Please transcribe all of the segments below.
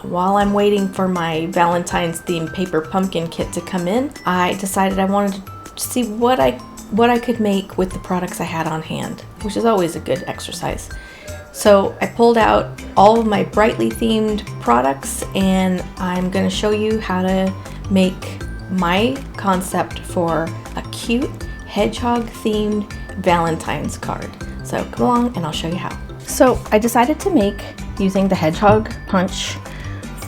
While I'm waiting for my Valentine's themed paper pumpkin kit to come in, I decided I wanted to see what I could make with the products I had on hand, which is always a good exercise. So I pulled out all of my brightly themed products, and I'm going to show you how to make my concept for a cute hedgehog themed Valentine's card. So come along and I'll show you how. So I decided to make, using the hedgehog punch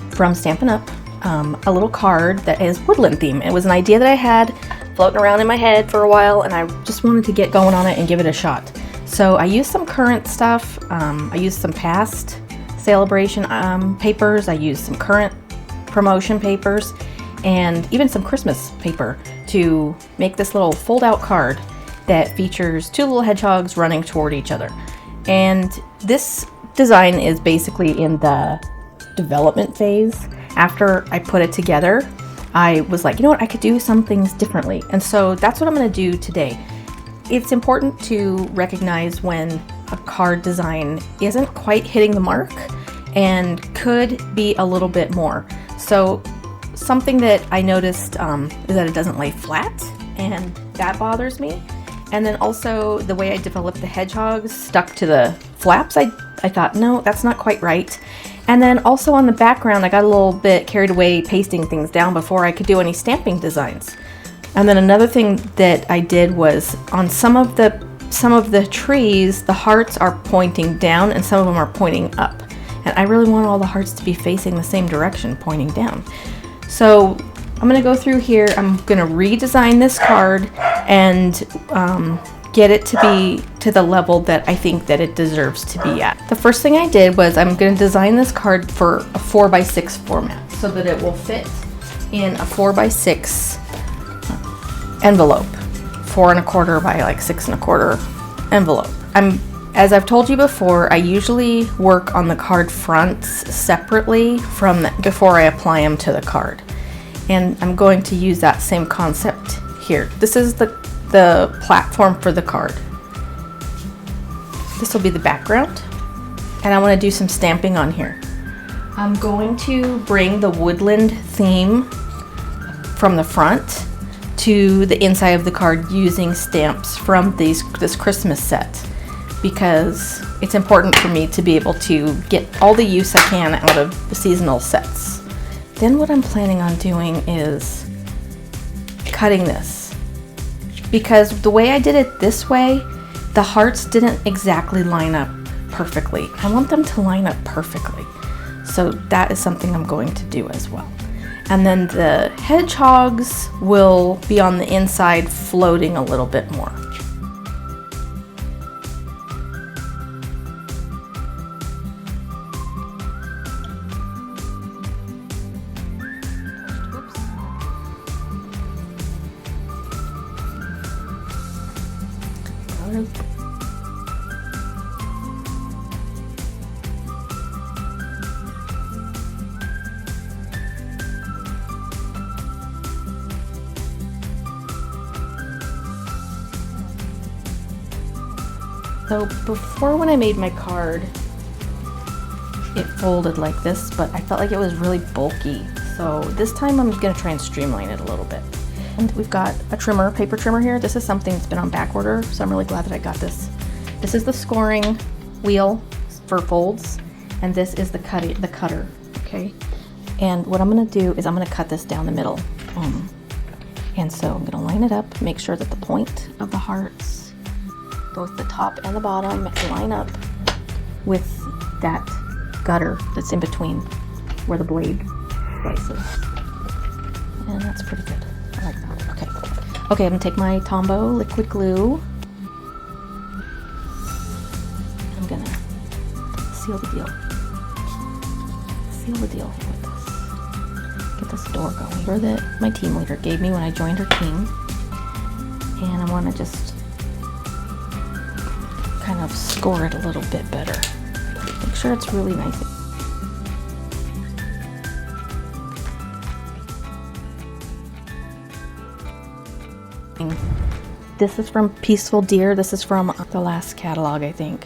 from Stampin' Up, a little card that is woodland theme. It was an idea that I had floating around in my head for a while, and I just wanted to get going on it and give it a shot. So I used some current stuff, I used some past celebration papers, I used some current promotion papers, and even some Christmas paper to make this little fold-out card that features two little hedgehogs running toward each other. And this design is basically in the development phase. After I put it together, I was like, you know what, I could do some things differently. And so that's what I'm going to do today. It's important to recognize when a card design isn't quite hitting the mark and could be a little bit more. So something that I noticed is that it doesn't lay flat, and that bothers me. And then also the way I developed the hedgehogs stuck to the flaps, I thought, no, that's not quite right. And then also on the background, I got a little bit carried away pasting things down before I could do any stamping designs. And then another thing that I did was on some of the trees, the hearts are pointing down and some of them are pointing up. And I really want all the hearts to be facing the same direction, pointing down. So I'm going to go through here, I'm going to redesign this card and get it to be to the level that I think that it deserves to be at. The first thing I did was I'm going to design this card for a 4x6 format so that it will fit in a 4x6 envelope, 4 1/4 by like 6 1/4 envelope. As I've told you before, I usually work on the card fronts separately before I apply them to the card. And I'm going to use that same concept here. This is the platform for the card. This will be the background, and I want to do some stamping on here. I'm going to bring the woodland theme from the front to the inside of the card using stamps from this Christmas set, because it's important for me to be able to get all the use I can out of the seasonal sets. Then what I'm planning on doing is cutting this, because the way I did it this way, the hearts didn't exactly line up perfectly. I want them to line up perfectly. So that is something I'm going to do as well. And then the hedgehogs will be on the inside floating a little bit more. So before, when I made my card, it folded like this, but I felt like it was really bulky. So this time I'm gonna try and streamline it a little bit. And we've got a trimmer, paper trimmer here. This is something that's been on back order, so I'm really glad that I got this. This is the scoring wheel for folds, and this is the cutter, okay? And what I'm gonna do is I'm gonna cut this down the middle. And so I'm gonna line it up, make sure that the point of the hearts, both the top and the bottom, line up with that gutter that's in between where the blade slices. And that's pretty good. I like that. Okay, I'm gonna take my Tombow liquid glue. I'm gonna seal the deal. Seal the deal here with this. Get this door going. That my team leader gave me when I joined her team. And I wanna just kind of score it a little bit better. Make sure it's really nice. This is from Peaceful Deer. This is from the last catalog, I think.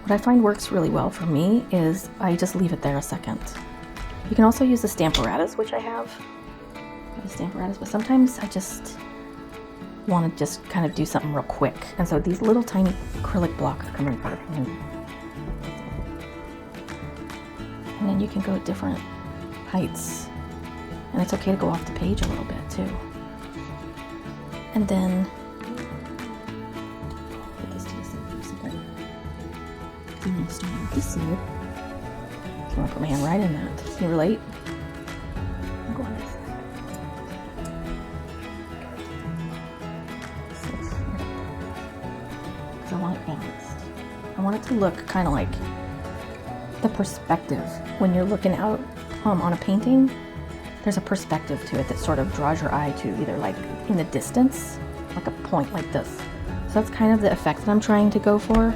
What I find works really well for me is I just leave it there a second. You can also use the Stamparatus, which I have. The Stamparatus, but sometimes I just want to just kind of do something real quick. And so these little tiny acrylic blocks come in perfect. And then you can go at different heights. And it's okay to go off the page a little bit too. And then put this to the side for a second. I'm going to start with this side. So I want to put my hand right in that. Can you relate? I'm going this side. Because I want it balanced. I want it to look kind of like the perspective. When you're looking out on a painting, there's a perspective to it that sort of draws your eye to either like in the distance, like a point like this. So that's kind of the effect that I'm trying to go for.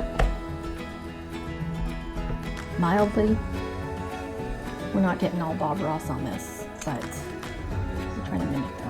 Mildly. We're not getting all Bob Ross on this, but I'm trying to mimic that.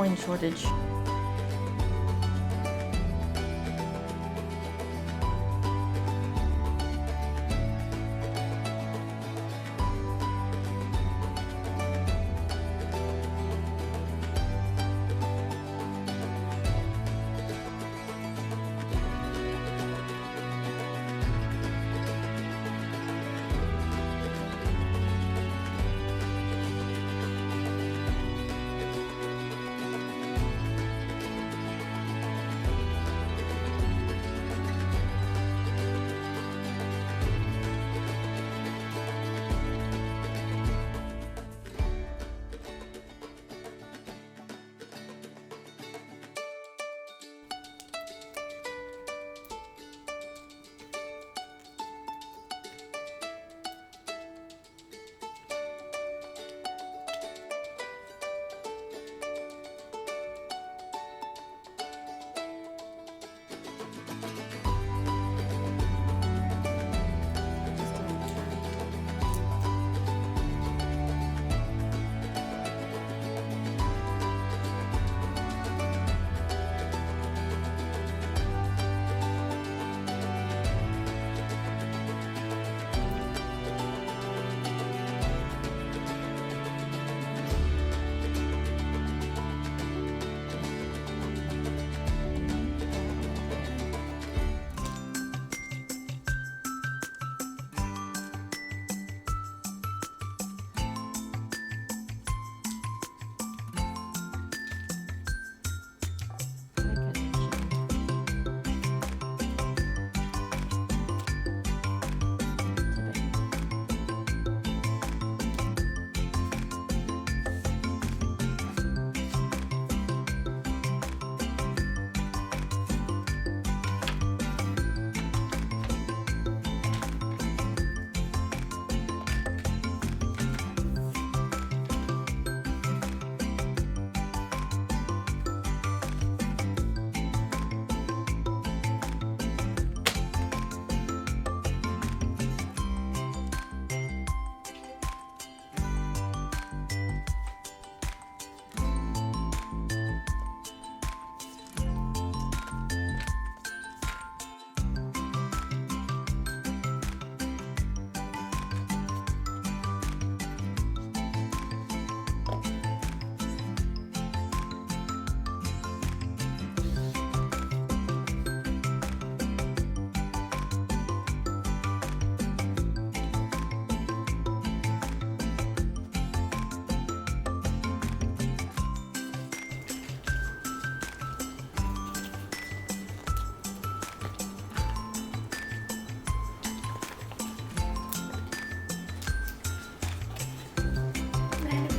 coin shortage.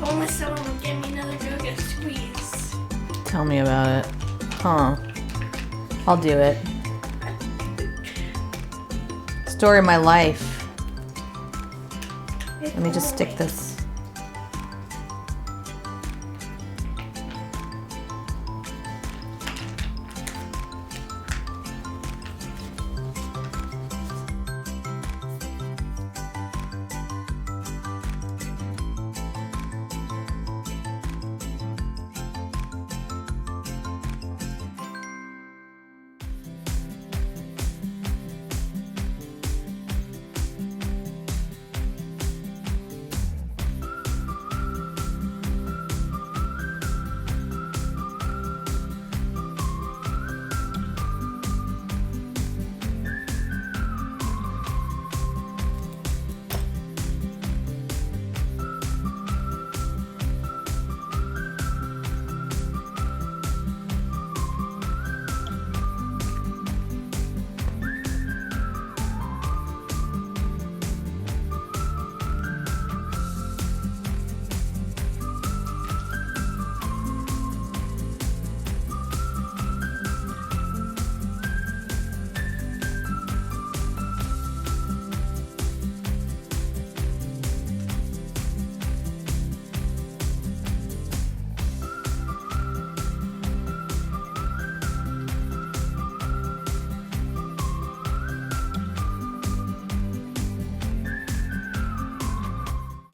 Only someone would give me another drug of squeeze. Tell me about it. Huh. I'll do it. Story of my life. Let me just stick this.